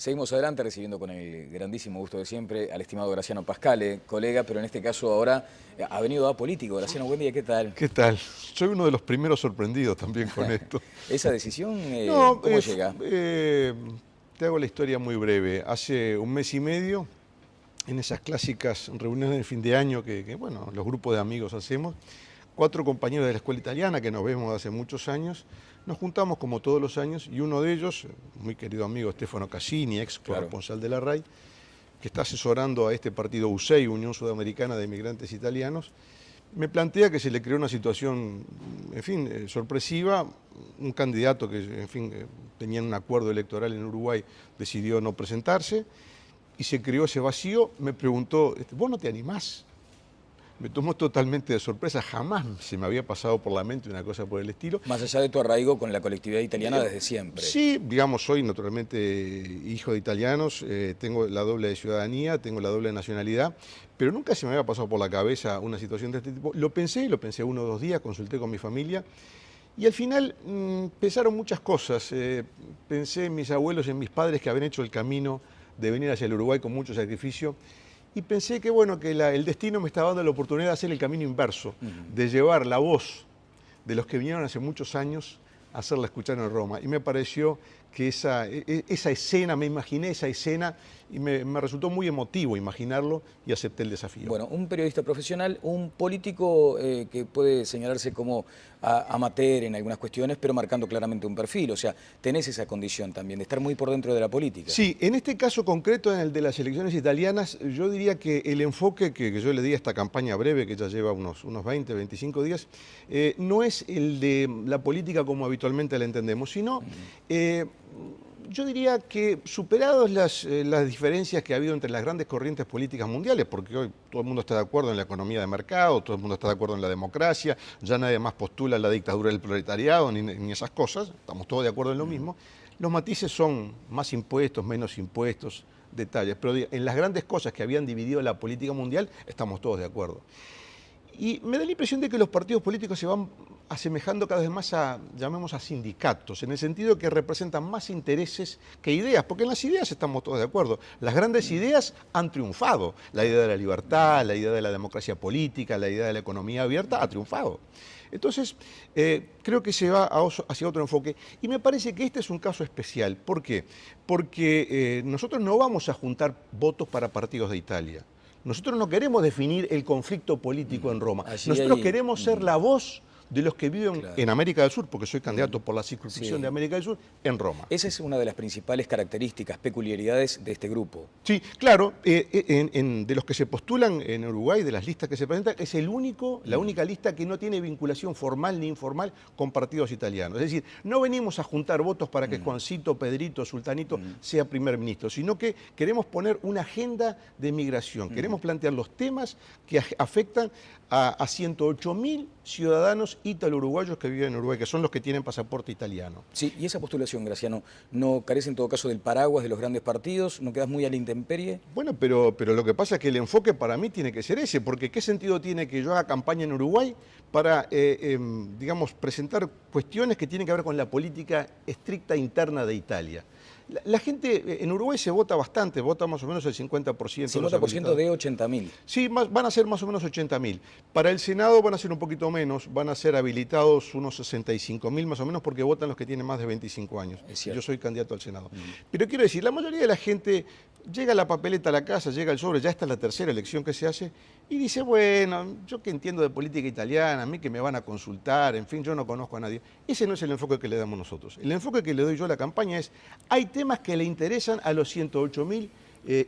Seguimos adelante recibiendo con el grandísimo gusto de siempre al estimado Graciano Pascale, colega, pero en este caso ahora ha venido a político. Graciano, buen día, ¿qué tal? ¿Qué tal? Soy uno de los primeros sorprendidos también con esto. ¿Esa decisión No, cómo llega? te hago la historia muy breve. Hace un mes y medio, en esas clásicas reuniones de fin de año bueno, los grupos de amigos hacemos, 4 compañeros de la escuela italiana que nos vemos hace muchos años, nos juntamos como todos los años y uno de ellos, muy querido amigo Stefano Cassini, ex corresponsal de la RAI, que está asesorando a este partido USEI, Unión Sudamericana de Inmigrantes Italianos, me plantea que se le creó una situación, en fin, sorpresiva. Un candidato que, en fin, tenía un acuerdo electoral en Uruguay decidió no presentarse y se creó ese vacío. Me preguntó, ¿vos no te animás? Me tomó totalmente de sorpresa, jamás se me había pasado por la mente una cosa por el estilo. Más allá de tu arraigo con la colectividad italiana desde siempre. Sí, digamos, soy naturalmente hijo de italianos, tengo la doble ciudadanía, tengo la doble nacionalidad, pero nunca se me había pasado por la cabeza una situación de este tipo. Lo pensé 1 o 2 días, consulté con mi familia y al final pensaron muchas cosas. Pensé en mis abuelos, en mis padres que habían hecho el camino de venir hacia el Uruguay con mucho sacrificio. Y pensé que, bueno, que el destino me estaba dando la oportunidad de hacer el camino inverso, de llevar la voz de los que vinieron hace muchos años a hacerla escuchar en Roma. Y me pareció que esa escena, me imaginé esa escena y me resultó muy emotivo imaginarlo y acepté el desafío. Bueno, un periodista profesional, un político que puede señalarse como amateur en algunas cuestiones, pero marcando claramente un perfil. O sea, tenés esa condición también de estar muy por dentro de la política. Sí, en este caso concreto, en el de las elecciones italianas, yo diría que el enfoque que yo le di a esta campaña breve, que ya lleva unos 20, 25 días, no es el de la política como habitualmente la entendemos, sino yo diría que superados las diferencias que ha habido entre las grandes corrientes políticas mundiales, porque hoy todo el mundo está de acuerdo en la economía de mercado, todo el mundo está de acuerdo en la democracia, ya nadie más postula la dictadura del proletariado ni esas cosas, estamos todos de acuerdo en lo mismo. Los matices son más impuestos, menos impuestos, detalles, pero en las grandes cosas que habían dividido la política mundial estamos todos de acuerdo. Y me da la impresión de que los partidos políticos se van asemejando cada vez más a, llamemos a sindicatos, en el sentido que representan más intereses que ideas, porque en las ideas estamos todos de acuerdo. Las grandes ideas han triunfado. La idea de la libertad, la idea de la democracia política, la idea de la economía abierta ha triunfado. Entonces, creo que se va hacia otro enfoque y me parece que este es un caso especial. ¿Por qué? Porque nosotros no vamos a juntar votos para partidos de Italia. Nosotros no queremos definir el conflicto político en Roma. Nosotros queremos ser la voz de los que viven en América del Sur, porque soy candidato por la circunscripción de América del Sur, en Roma. Esa es una de las principales características, peculiaridades de este grupo. Sí, claro, de los que se postulan en Uruguay, de las listas que se presentan, es la única lista que no tiene vinculación formal ni informal con partidos italianos. Es decir, no venimos a juntar votos para que Juancito, Pedrito, Sultanito sea primer ministro, sino que queremos poner una agenda de migración, queremos plantear los temas que afectan a 108.000 ciudadanos ítalo-uruguayos que viven en Uruguay, que son los que tienen pasaporte italiano. Sí, y esa postulación, Graciano, ¿no carece en todo caso del paraguas de los grandes partidos? ¿No quedas muy a la intemperie? Bueno, pero lo que pasa es que el enfoque para mí tiene que ser ese, porque ¿qué sentido tiene que yo haga campaña en Uruguay para, digamos, presentar cuestiones que tienen que ver con la política estricta interna de Italia? La gente en Uruguay se vota bastante, vota más o menos el 50%. 50% de 80.000. Sí, van a ser más o menos 80.000. Para el Senado van a ser un poquito menos, van a ser habilitados unos 65.000 más o menos porque votan los que tienen más de 25 años. Yo soy candidato al Senado. Pero quiero decir, la mayoría de la gente llega la papeleta a la casa, llega el sobre, ya está la tercera elección que se hace, y dice, bueno, yo que entiendo de política italiana, a mí que me van a consultar, en fin, yo no conozco a nadie. Ese no es el enfoque que le damos nosotros. El enfoque que le doy yo a la campaña es, hay temas que le interesan a los 108.000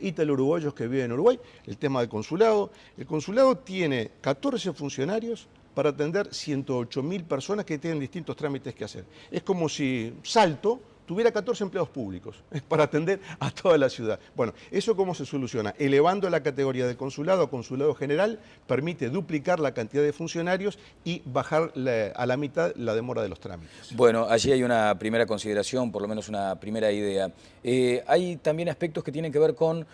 ítalo-uruguayos que viven en Uruguay. El tema del consulado. El consulado tiene 14 funcionarios para atender 108.000 personas que tienen distintos trámites que hacer. Es como si Salto tuviera 14 empleados públicos para atender a toda la ciudad. Bueno, ¿eso cómo se soluciona? Elevando la categoría de consulado a consulado general, permite duplicar la cantidad de funcionarios y bajar a la mitad la demora de los trámites. Bueno, allí hay una primera consideración, por lo menos una primera idea. Hay también aspectos que tienen que ver con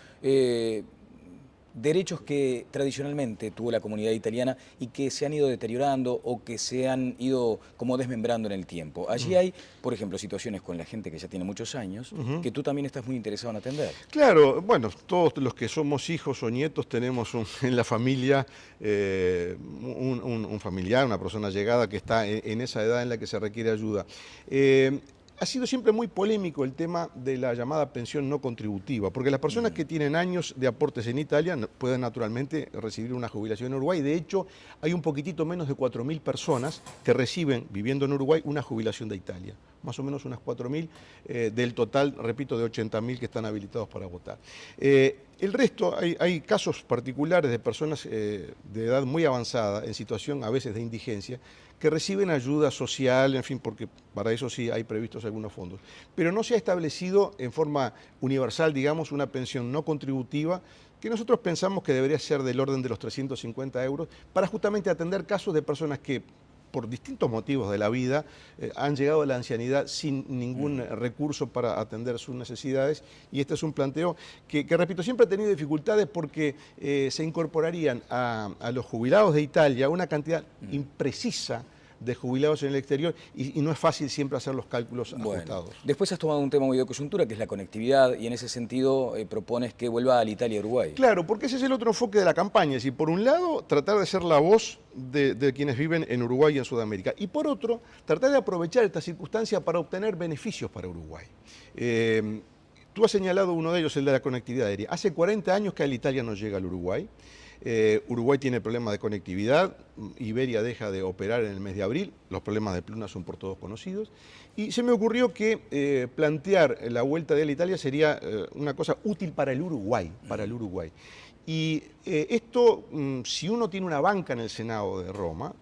derechos que tradicionalmente tuvo la comunidad italiana y que se han ido deteriorando o que se han ido como desmembrando en el tiempo. Allí hay, por ejemplo, situaciones con la gente que ya tiene muchos años, que tú también estás muy interesado en atender. Claro, bueno, todos los que somos hijos o nietos tenemos en la familia un familiar, una persona llegada que está en esa edad en la que se requiere ayuda. Ha sido siempre muy polémico el tema de la llamada pensión no contributiva, porque las personas que tienen años de aportes en Italia pueden naturalmente recibir una jubilación en Uruguay. De hecho, hay un poquitito menos de 4.000 personas que reciben, viviendo en Uruguay, una jubilación de Italia. Más o menos unas 4.000 del total, repito, de 80.000 que están habilitados para votar. El resto, hay casos particulares de personas de edad muy avanzada, en situación a veces de indigencia, que reciben ayuda social, en fin, porque para eso sí hay previstos algunos fondos. Pero no se ha establecido en forma universal, digamos, una pensión no contributiva que nosotros pensamos que debería ser del orden de los 350 euros para justamente atender casos de personas que por distintos motivos de la vida han llegado a la ancianidad sin ningún recurso para atender sus necesidades, y este es un planteo que repito, siempre ha tenido dificultades porque se incorporarían a los jubilados de Italia una cantidad imprecisa de jubilados en el exterior y no es fácil siempre hacer los cálculos ajustados. Después has tomado un tema muy de coyuntura, que es la conectividad, y en ese sentido propones que vuelva al Italia-Uruguay. Claro, porque ese es el otro enfoque de la campaña, es decir, por un lado, tratar de ser la voz de quienes viven en Uruguay y en Sudamérica, y por otro, tratar de aprovechar esta circunstancia para obtener beneficios para Uruguay. Tú has señalado uno de ellos, el de la conectividad aérea. Hace 40 años que Alitalia no llega al Uruguay. Uruguay tiene problemas de conectividad, Iberia deja de operar en el mes de abril, los problemas de Pluna son por todos conocidos, y se me ocurrió que plantear la vuelta de Alitalia sería una cosa útil para el Uruguay, Y esto, si uno tiene una banca en el Senado de Roma,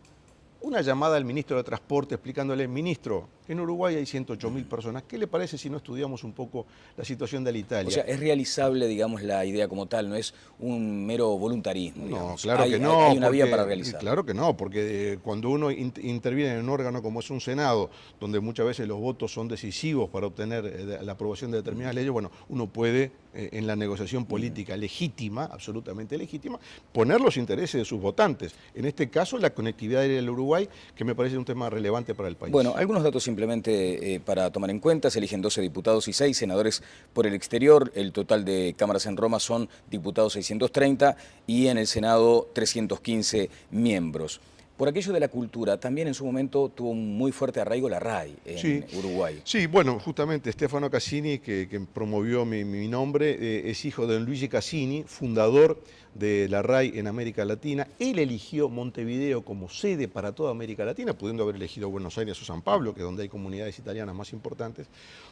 una llamada al ministro de Transporte explicándole, ministro, en Uruguay hay 108.000 personas, ¿qué le parece si no estudiamos un poco la situación de Alitalia? O sea, es realizable, digamos, la idea como tal, no es un mero voluntarismo, digamos. No, claro que no. Hay una vía para realizar. Claro que no, porque cuando uno interviene en un órgano como es un Senado, donde muchas veces los votos son decisivos para obtener la aprobación de determinadas leyes, bueno, uno puede, en la negociación política legítima, absolutamente legítima, poner los intereses de sus votantes. En este caso, la conectividad aérea del Uruguay, que me parece un tema relevante para el país. Bueno, algunos datos simplemente para tomar en cuenta. Se eligen 12 diputados y 6 senadores por el exterior. El total de cámaras en Roma son diputados 630 y en el Senado 315 miembros. Por aquello de la cultura, también en su momento tuvo un muy fuerte arraigo la RAI en Uruguay. Sí, bueno, justamente Stefano Cassini, que promovió mi nombre, es hijo de Luigi Cassini, fundador de la RAI en América Latina. Él eligió Montevideo como sede para toda América Latina, pudiendo haber elegido Buenos Aires o San Pablo, que es donde hay comunidades italianas más importantes.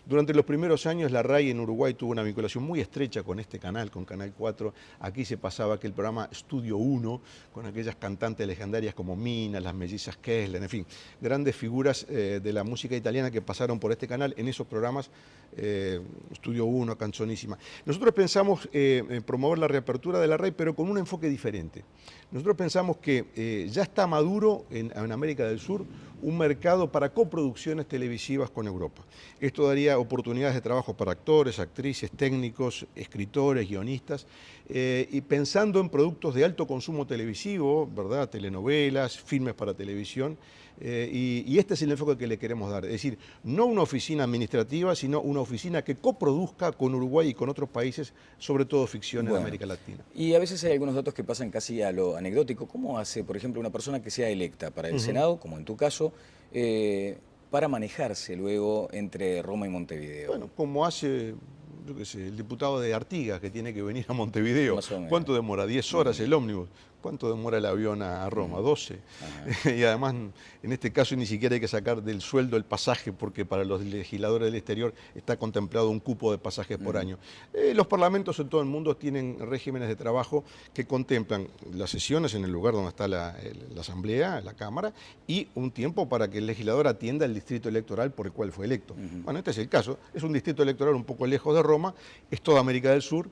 Durante los primeros años la RAI en Uruguay tuvo una vinculación muy estrecha con este canal, con Canal 4. Aquí se pasaba aquel programa Estudio 1, con aquellas cantantes legendarias como Mina, las mellizas Kessler, en fin, grandes figuras de la música italiana que pasaron por este canal en esos programas, Estudio 1, Canzonísima. Nosotros pensamos promover la reapertura de la RAI, pero con un enfoque diferente. Nosotros pensamos que ya está maduro en América del Sur un mercado para coproducciones televisivas con Europa. Esto daría oportunidades de trabajo para actores, actrices, técnicos, escritores, guionistas, y pensando en productos de alto consumo televisivo, ¿verdad? Telenovelas, filmes para televisión, y este es el enfoque que le queremos dar. Es decir, no una oficina administrativa, sino una oficina que coproduzca con Uruguay y con otros países, sobre todo ficción en América Latina. Y a veces hay algunos datos que pasan casi a lo anecdótico. ¿Cómo hace, por ejemplo, una persona que sea electa para el Senado, como en tu caso, para manejarse luego entre Roma y Montevideo? Bueno, como hace, yo qué sé, el diputado de Artigas, que tiene que venir a Montevideo. ¿Cuánto demora? 10 horas el ómnibus. ¿Cuánto demora el avión a Roma? 12. Y además, en este caso, ni siquiera hay que sacar del sueldo el pasaje, porque para los legisladores del exterior está contemplado un cupo de pasajes por año. Los parlamentos en todo el mundo tienen regímenes de trabajo que contemplan las sesiones en el lugar donde está la asamblea, la Cámara, y un tiempo para que el legislador atienda el distrito electoral por el cual fue electo. Bueno, este es el caso. Es un distrito electoral un poco lejos de Roma, es toda América del Sur.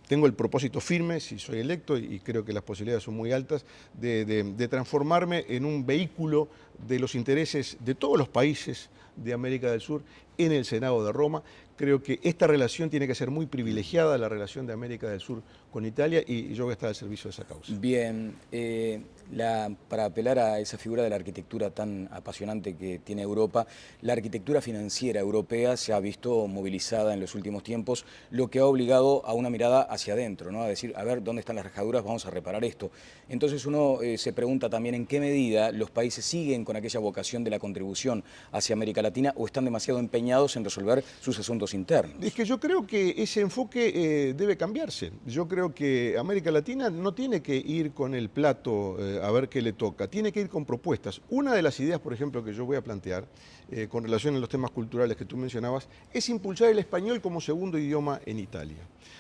Tengo el propósito firme, si soy electo, y creo que las posibilidades son muy altas, de transformarme en un vehículo de los intereses de todos los países de América del Sur en el Senado de Roma. Creo que esta relación tiene que ser muy privilegiada, la relación de América del Sur con Italia, y yo voy a estar al servicio de esa causa. Bien, para apelar a esa figura de la arquitectura tan apasionante que tiene Europa, la arquitectura financiera europea se ha visto movilizada en los últimos tiempos, lo que ha obligado a una mirada hacia adentro, ¿no? A decir, a ver, ¿dónde están las rajaduras? Vamos a reparar esto. Entonces uno se pregunta también en qué medida los países siguen con aquella vocación de la contribución hacia América Latina o están demasiado empeñados en resolver sus asuntos internos. Es que yo creo que ese enfoque debe cambiarse. Yo creo que América Latina no tiene que ir con el plato a ver qué le toca, tiene que ir con propuestas. Una de las ideas, por ejemplo, que yo voy a plantear con relación a los temas culturales que tú mencionabas, es impulsar el español como segundo idioma en Italia.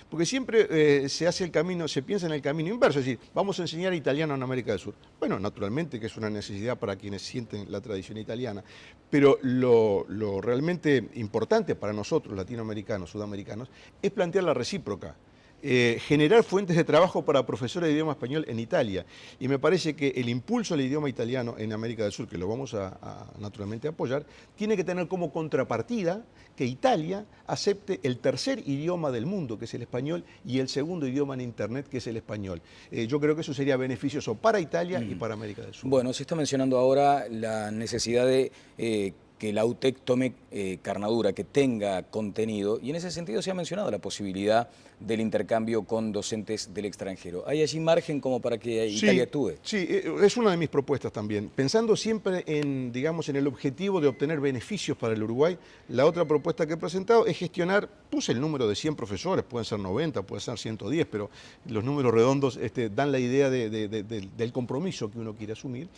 Porque siempre se hace el camino, se piensa en el camino inverso, es decir, vamos a enseñar italiano en América del Sur. Bueno, naturalmente que es una necesidad para quienes sienten la tradición italiana, pero lo realmente importante para nosotros, latinoamericanos, sudamericanos, es plantear la recíproca. Generar fuentes de trabajo para profesores de idioma español en Italia. Y me parece que el impulso al idioma italiano en América del Sur, que lo vamos a naturalmente apoyar, tiene que tener como contrapartida que Italia acepte el tercer idioma del mundo, que es el español, y el segundo idioma en Internet, que es el español. Yo creo que eso sería beneficioso para Italia y para América del Sur. Bueno, se está mencionando ahora la necesidad de que la UTEC tome carnadura, que tenga contenido, y en ese sentido se ha mencionado la posibilidad del intercambio con docentes del extranjero. ¿Hay allí margen como para que Italia actúe? Sí, es una de mis propuestas también. Pensando siempre en, digamos, en el objetivo de obtener beneficios para el Uruguay, la otra propuesta que he presentado es gestionar, puse el número de 100 profesores, pueden ser 90, pueden ser 110, pero los números redondos dan la idea del compromiso que uno quiere asumir.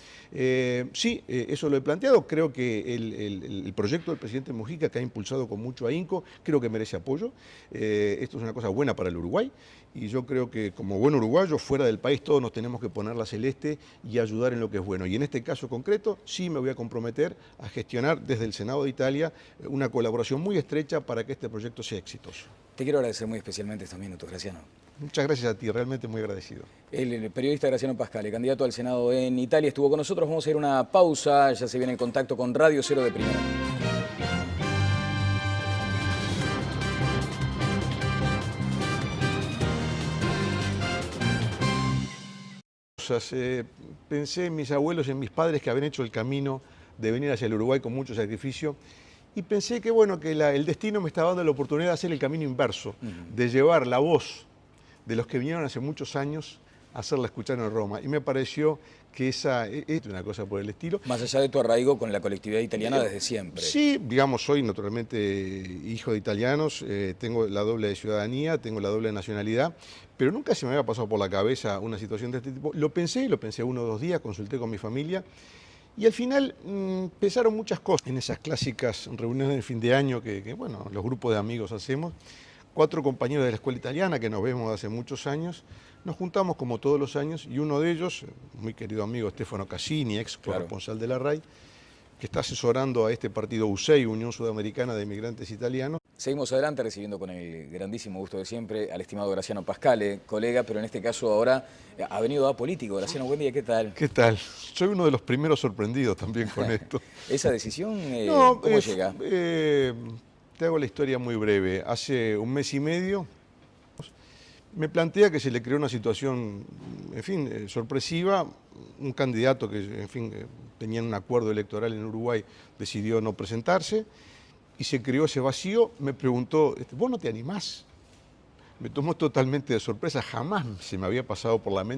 Sí, eso lo he planteado. Creo que el proyecto del presidente Mujica, que ha impulsado con mucho ahínco, creo que merece apoyo. Esto es una cosa buena para el Uruguay, y yo creo que como buen uruguayo, fuera del país todos nos tenemos que poner la celeste y ayudar en lo que es bueno. Y en este caso concreto sí me voy a comprometer a gestionar desde el Senado de Italia una colaboración muy estrecha para que este proyecto sea exitoso. Te quiero agradecer muy especialmente estos minutos, Graciano. Muchas gracias a ti, realmente muy agradecido. El periodista Graciano Pascale, candidato al Senado en Italia, estuvo con nosotros. Vamos a ir a una pausa, ya se viene en contacto con Radio Cero de Primera. Pensé en mis abuelos y en mis padres que habían hecho el camino de venir hacia el Uruguay con mucho sacrificio, y pensé que bueno, que el destino me estaba dando la oportunidad de hacer el camino inverso, de llevar la voz de los que vinieron hace muchos años a hacerla escuchar en Roma, y me pareció que esa es una cosa por el estilo. Más allá de tu arraigo con la colectividad italiana desde siempre. Sí, digamos, soy naturalmente hijo de italianos, tengo la doble ciudadanía, tengo la doble nacionalidad, pero nunca se me había pasado por la cabeza una situación de este tipo. Lo pensé 1 o 2 días, consulté con mi familia, y al final pensaron muchas cosas en esas clásicas reuniones de fin de año que bueno, los grupos de amigos hacemos. 4 compañeros de la escuela italiana que nos vemos hace muchos años, nos juntamos como todos los años, y uno de ellos, muy querido amigo Stefano Cassini, ex corresponsal de la RAI, que está asesorando a este partido USEI, Unión Sudamericana de Emigrantes Italianos. Seguimos adelante recibiendo con el grandísimo gusto de siempre al estimado Graciano Pascale, colega, pero en este caso ahora ha venido a político. Graciano, buen día, ¿qué tal? ¿Qué tal? Soy uno de los primeros sorprendidos también con esto. ¿Esa decisión cómo llega? Te hago la historia muy breve. Hace 1 mes y medio me plantea que se le creó una situación, en fin, sorpresiva. Un candidato que, en fin, tenía un acuerdo electoral en Uruguay, decidió no presentarse, y se creó ese vacío. Me preguntó, ¿vos no te animás? Me tomó totalmente de sorpresa, jamás se me había pasado por la mente.